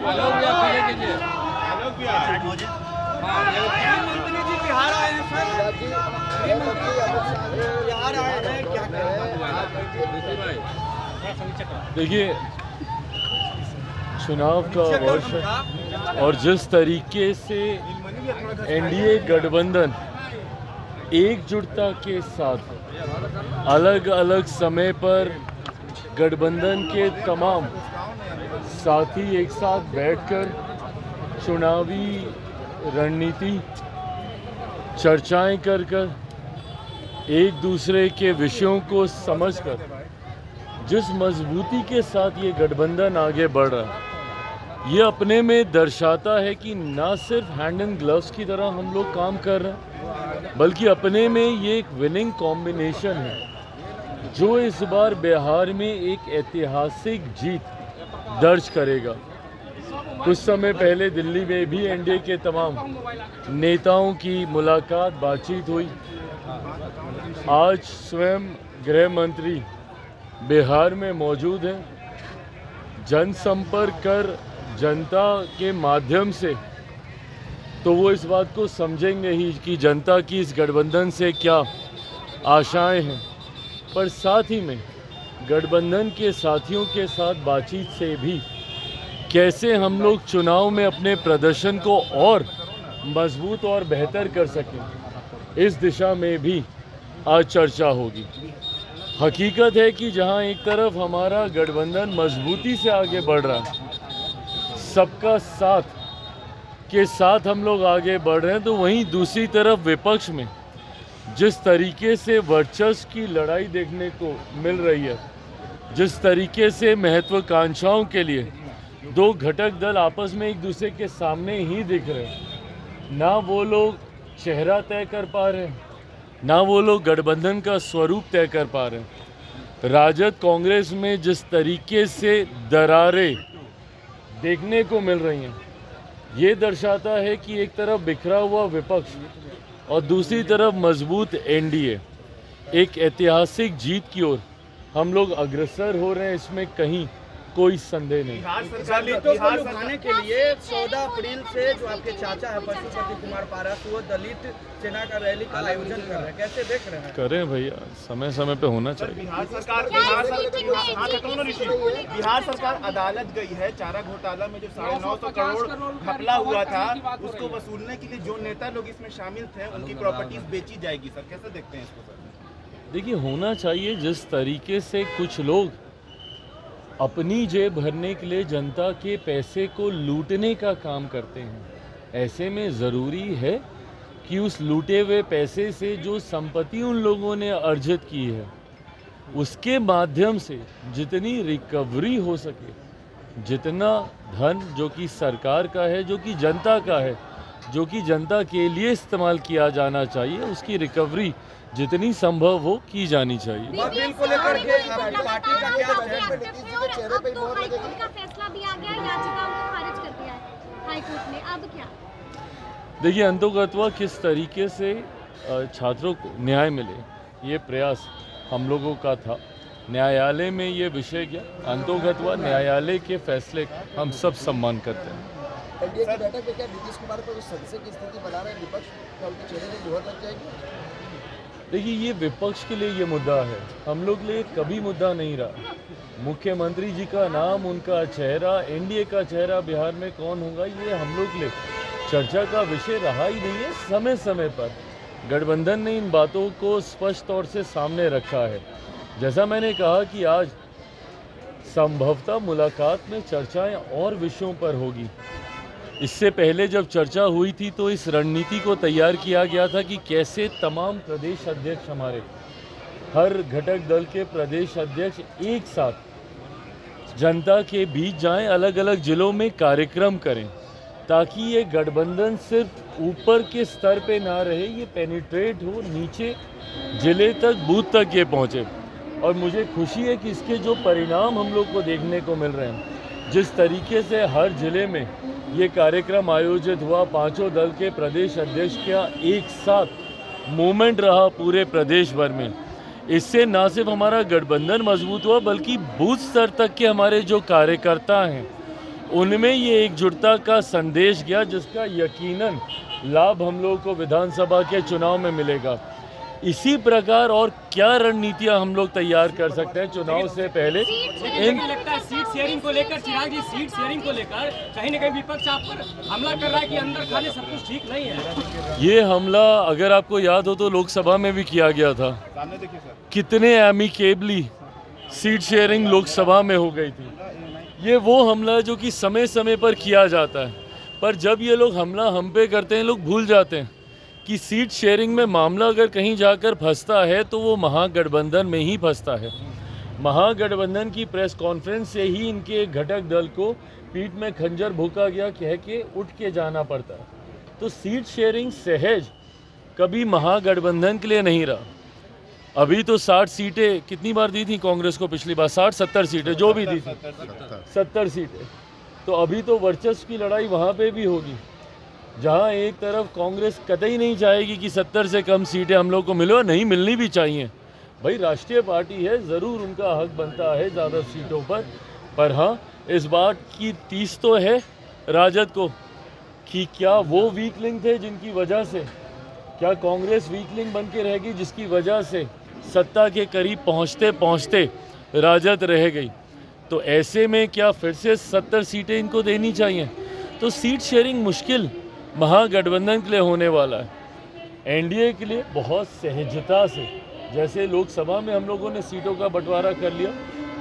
आलोक भैया पीछे कीजिए। आलोक भैया हाँ, ये मंत्री जी बिहार आए हैं सर। बिहार आए हैं, क्या ऋषि भाई देखिए, चुनाव का वर्ष है और जिस तरीके से एनडीए गठबंधन एकजुटता के साथ अलग अलग समय पर गठबंधन के तमाम साथी एक साथ बैठकर चुनावी रणनीति चर्चाएं कर एक दूसरे के विषयों को समझकर जिस मजबूती के साथ ये गठबंधन आगे बढ़ रहा है, ये अपने में दर्शाता है कि ना सिर्फ हैंड एंड ग्लव्स की तरह हम लोग काम कर रहे हैं, बल्कि अपने में ये एक विनिंग कॉम्बिनेशन है जो इस बार बिहार में एक ऐतिहासिक जीत दर्ज करेगा। कुछ समय पहले दिल्ली में भी एनडीए के तमाम नेताओं की मुलाकात बातचीत हुई। आज स्वयं गृह मंत्री बिहार में मौजूद हैं। जनसंपर्क कर जनता के माध्यम से तो वो इस बात को समझेंगे ही कि जनता की इस गठबंधन से क्या आशाएं हैं, पर साथ ही में गठबंधन के साथियों के साथ बातचीत से भी कैसे हम लोग चुनाव में अपने प्रदर्शन को और मजबूत और बेहतर कर सकें, इस दिशा में भी आज चर्चा होगी। हकीकत है कि जहां एक तरफ हमारा गठबंधन मजबूती से आगे बढ़ रहा है, सबका साथ के साथ हम लोग आगे बढ़ रहे हैं, तो वहीं दूसरी तरफ विपक्ष में जिस तरीके से वर्चस्व की लड़ाई देखने को मिल रही है, जिस तरीके से महत्वाकांक्षाओं के लिए दो घटक दल आपस में एक दूसरे के सामने ही दिख रहे हैं, ना वो लोग चेहरा तय कर पा रहे हैं, ना वो लोग गठबंधन का स्वरूप तय कर पा रहे हैं। राजद कांग्रेस में जिस तरीके से दरारें देखने को मिल रही हैं, ये दर्शाता है कि एक तरफ बिखरा हुआ विपक्ष और दूसरी तरफ मजबूत एनडीए एक ऐतिहासिक जीत की ओर हम लोग अग्रसर हो रहे हैं, इसमें कहीं कोई संदेह नहीं। दलितों को लुभाने के लिए 14 अप्रैल से जो आपके चाचा है पशुपति कुमार पारस, वो दलित सेना का रैली का आयोजन कर रहे हैं, कैसे देख रहे हैं? करें भैया, समय समय पे होना चाहिए। बिहार सरकार अदालत गई है। चारा घोटाला में जो 950 करोड़ घपला हुआ था, उसको वसूलने के लिए जो नेता लोग इसमें शामिल थे, उनकी प्रॉपर्टीज बेची जाएगी। सर कैसे देखते हैं इसको? सर देखिए, होना चाहिए। जिस तरीके से कुछ लोग अपनी जेब भरने के लिए जनता के पैसे को लूटने का काम करते हैं, ऐसे में ज़रूरी है कि उस लूटे हुए पैसे से जो संपत्ति उन लोगों ने अर्जित की है, उसके माध्यम से जितनी रिकवरी हो सके, जितना धन जो कि सरकार का है, जो कि जनता का है, जो कि जनता के लिए इस्तेमाल किया जाना चाहिए, उसकी रिकवरी जितनी संभव हो की जानी चाहिए। बिल को लेकर के आपकी पार्टी का क्या है? का फैसला भी आ गया, याचिकाओं को खारिज कर दिया है हाईकोर्ट ने, अब क्या? देखिए, अंतोगत्वा किस तरीके से छात्रों को न्याय मिले, ये प्रयास हम लोगों का था। न्यायालय में ये विषय गया, अंतोगत्वा न्यायालय के फैसले का हम सब सम्मान करते हैं। एनडीए की बैठक में क्या नीतीश कुमार को संशय की स्थिति बना रहे हैं विपक्ष, क्या उनके चेहरे पर मुहर लग जाएगी? देखिए, ये विपक्ष के लिए ये मुद्दा है, हम लोग के लिए कभी मुद्दा नहीं रहा। मुख्यमंत्री जी का नाम, उनका चेहरा, एनडीए का चेहरा बिहार में कौन होगा, ये हम लोग के लिए चर्चा का विषय रहा ही नहीं है। समय समय पर गठबंधन ने इन बातों को स्पष्ट तौर से सामने रखा है। जैसा मैंने कहा कि आज संभवतः मुलाकात में चर्चाएं और विषयों पर होगी। इससे पहले जब चर्चा हुई थी तो इस रणनीति को तैयार किया गया था कि कैसे तमाम प्रदेश अध्यक्ष, हमारे हर घटक दल के प्रदेश अध्यक्ष एक साथ जनता के बीच जाएं, अलग अलग जिलों में कार्यक्रम करें, ताकि ये गठबंधन सिर्फ ऊपर के स्तर पे ना रहे, ये पेनिट्रेट हो, नीचे जिले तक, बूथ तक ये पहुँचे। और मुझे खुशी है कि इसके जो परिणाम हम लोग को देखने को मिल रहे हैं, जिस तरीके से हर जिले में ये कार्यक्रम आयोजित हुआ, पांचों दल के प्रदेश अध्यक्ष का एक साथ मूवमेंट रहा पूरे प्रदेश भर में, इससे ना सिर्फ हमारा गठबंधन मजबूत हुआ, बल्कि बूथ स्तर तक के हमारे जो कार्यकर्ता हैं उनमें ये एकजुटता का संदेश गया जिसका यकीनन लाभ हम लोगों को विधानसभा के चुनाव में मिलेगा। इसी प्रकार और क्या रणनीतियां हम लोग तैयार कर सकते हैं चुनाव से पहले। इन लगता है सीट शेयरिंग को लेकर, चिराग जी सीट शेयरिंग को लेकर कहीं न कहीं विपक्ष आप पर हमला कर रहा है कि अंदर खाने सब कुछ ठीक नहीं है। ये हमला अगर आपको याद हो तो लोकसभा में भी किया गया था। सामने देखिए सर, कितने एमिकेबली सीट शेयरिंग लोकसभा में हो गई थी। ये वो हमला है जो कि समय समय पर किया जाता है, पर जब ये लोग हमला हम पे करते हैं लोग भूल जाते हैं कि सीट शेयरिंग में मामला अगर कहीं जाकर फंसता है तो वो महागठबंधन में ही फंसता है। महागठबंधन की प्रेस कॉन्फ्रेंस से ही इनके घटक दल को पीठ में खंजर भोंका गया कह के उठ के जाना पड़ता है। तो सीट शेयरिंग सहज कभी महागठबंधन के लिए नहीं रहा। अभी तो 60 सीटें कितनी बार दी थी कांग्रेस को पिछली बार, 60-70 सीटें जो भी दी थी, 70 सीटें। तो अभी तो वर्चस्व की लड़ाई वहाँ पे भी होगी, जहाँ एक तरफ कांग्रेस कतई नहीं चाहेगी कि 70 से कम सीटें हम लोग को मिले, और नहीं मिलनी भी चाहिए। भाई राष्ट्रीय पार्टी है, ज़रूर उनका हक बनता है ज़्यादा सीटों पर हाँ इस बात की तीस तो है राजद को कि क्या वो वीक लिंक थे जिनकी वजह से, क्या कांग्रेस वीक लिंक बन के रहेगी जिसकी वजह से सत्ता के करीब पहुँचते पहुँचते राजद रह गई। तो ऐसे में क्या फिर से 70 सीटें इनको देनी चाहिए? तो सीट शेयरिंग मुश्किल महागठबंधन के लिए होने वाला है। एनडीए के लिए बहुत सहजता से, जैसे लोकसभा में हम लोगों ने सीटों का बंटवारा कर लिया,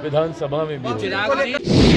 विधानसभा में भी होगा। चिराग जी